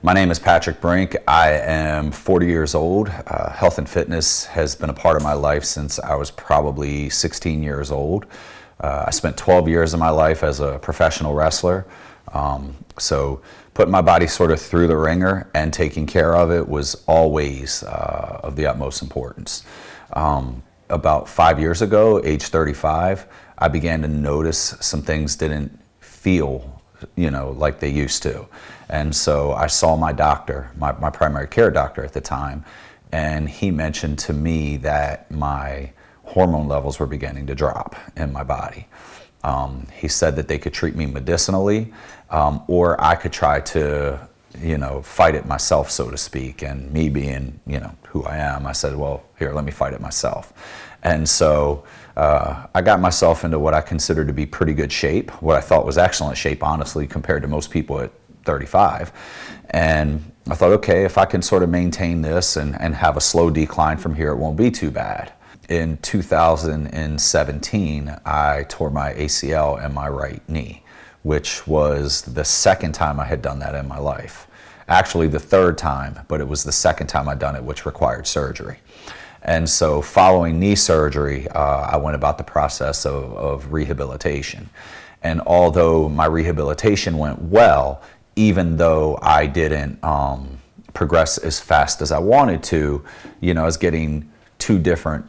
My name is Patrick Brink. I am 40 years old. Health and fitness has been a part of my life since I was probably 16 years old. I spent 12 years of my life as a professional wrestler. So putting my body sort of through the ringer and taking care of it was always of the utmost importance. About 5 years ago, age 35, I began to notice some things didn't feel, like they used to. And so I saw my doctor, my primary care doctor at the time, and he mentioned to me that my hormone levels were beginning to drop in my body. He said that they could treat me medicinally, or I could try to, fight it myself, so to speak. And me being, who I am, I said, well, here, let me fight it myself. And so I got myself into what I considered to be pretty good shape, what I thought was excellent shape, honestly, compared to most people at 35. And I thought, okay, if I can sort of maintain this and have a slow decline from here, it won't be too bad. In 2017, I tore my ACL in my right knee, which was the second time I had done that in my life. Actually, the third time, but it was the second time I'd done it, which required surgery. And so following knee surgery, I went about the process of rehabilitation. And although my rehabilitation went well, even though I didn't progress as fast as I wanted to, I was getting two different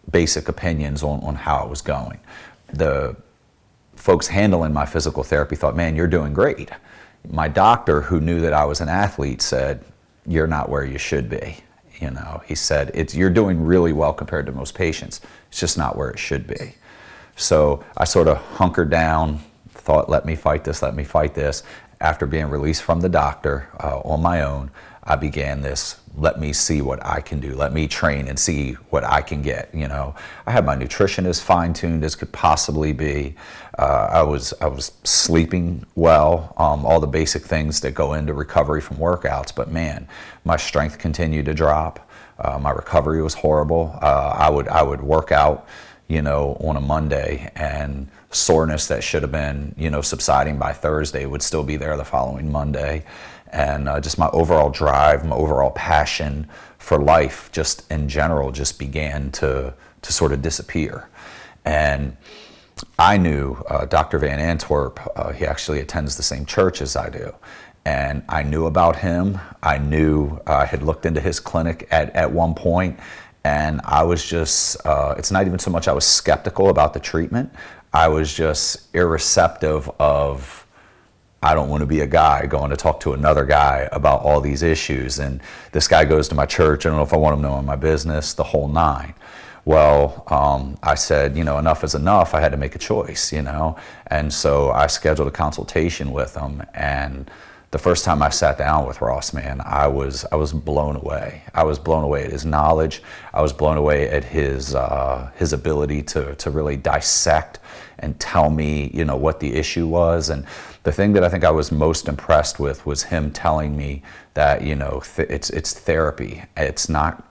basic opinions on how it was going. The folks handling my physical therapy thought, man, you're doing great. My doctor, who knew that I was an athlete, said, you're not where you should be. He said, you're doing really well compared to most patients. It's just not where it should be. So I sort of hunkered down, thought, let me fight this. After being released from the doctor on my own, I began this, let me see what I can do. Let me train and see what I can get. I had my nutrition as fine-tuned as could possibly be. I was sleeping well, all the basic things that go into recovery from workouts. But man, my strength continued to drop. My recovery was horrible. I would work out, on a Monday, and soreness that should have been, subsiding by Thursday would still be there the following Monday. And just my overall drive, my overall passion for life, just in general, just began to sort of disappear. And I knew Dr. VanAntwerp. He actually attends the same church as I do. And I knew about him. I knew I had looked into his clinic at one point. And I was just, it's not even so much I was skeptical about the treatment. I was just irreceptive of, I don't want to be a guy going to talk to another guy about all these issues. And this guy goes to my church. I don't know if I want him knowing my business, the whole nine. Well, I said, enough is enough. I had to make a choice, And so I scheduled a consultation with him. And the first time I sat down with Ross, man, I was blown away. I was blown away at his knowledge. I was blown away at his ability to really dissect and tell me, what the issue was. And the thing that I think I was most impressed with was him telling me that, it's therapy. It's not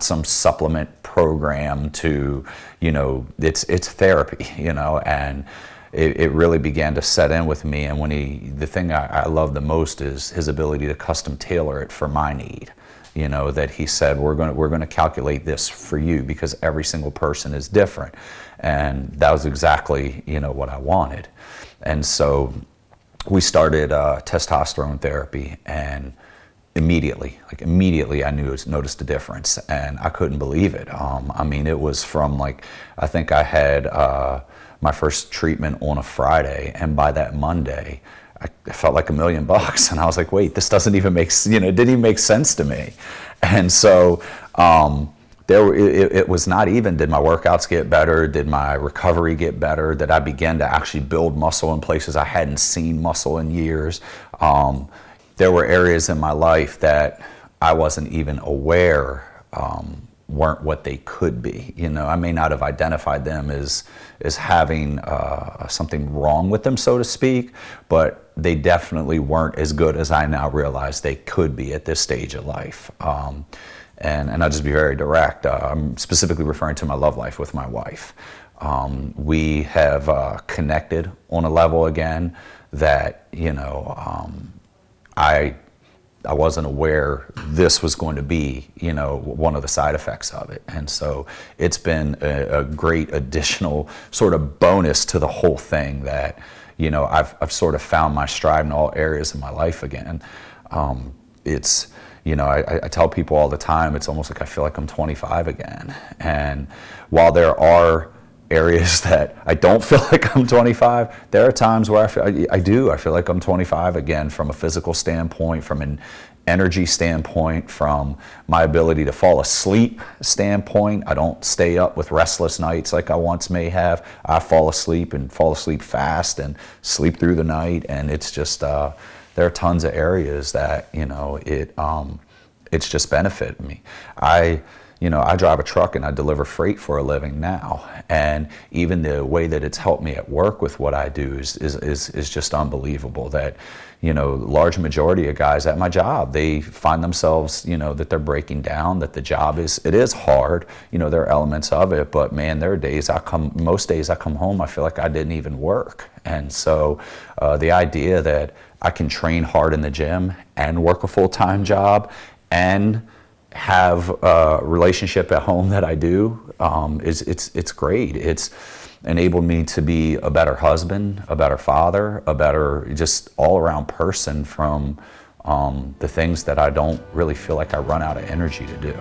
some supplement program to, it's therapy, and it really began to set in with me. And the thing I love the most is his ability to custom tailor it for my need. That he said, we're going to calculate this for you because every single person is different. And that was exactly, what I wanted. And so we started testosterone therapy, and immediately I noticed a difference, and I couldn't believe it. It was from I think I had my first treatment on a Friday, and by that Monday, I felt like $1 million, and I was like, wait, this doesn't even make, it didn't even make sense to me. And so it was not even, did my workouts get better? Did my recovery get better? Did I begin to actually build muscle in places I hadn't seen muscle in years? There were areas in my life that I wasn't even aware weren't what they could be. I may not have identified them as having something wrong with them, so to speak, but they definitely weren't as good as I now realize they could be at this stage of life. And I'll just be very direct. I'm specifically referring to my love life with my wife. We have connected on a level again that, I wasn't aware this was going to be, one of the side effects of it. And so it's been a great additional sort of bonus to the whole thing that, I've sort of found my stride in all areas of my life again. I tell people all the time, it's almost like I feel like I'm 25 again. And while there are areas that I don't feel like I'm 25, there are times where I feel like I'm 25 again, from a physical standpoint, from an energy standpoint, from my ability to fall asleep standpoint. I don't stay up with restless nights like I once may have. I fall asleep fast and sleep through the night, and it's just there are tons of areas that it's just benefited me. I drive a truck and I deliver freight for a living now. And even the way that it's helped me at work with what I do is just unbelievable. That, large majority of guys at my job, they find themselves, that they're breaking down, that the job it is hard. There are elements of it, but man, there are most days I come home, I feel like I didn't even work. And so the idea that I can train hard in the gym and work a full-time job and have a relationship at home that I do, it's great. It's enabled me to be a better husband, a better father, a better just all-around person from the things that I don't really feel like I run out of energy to do.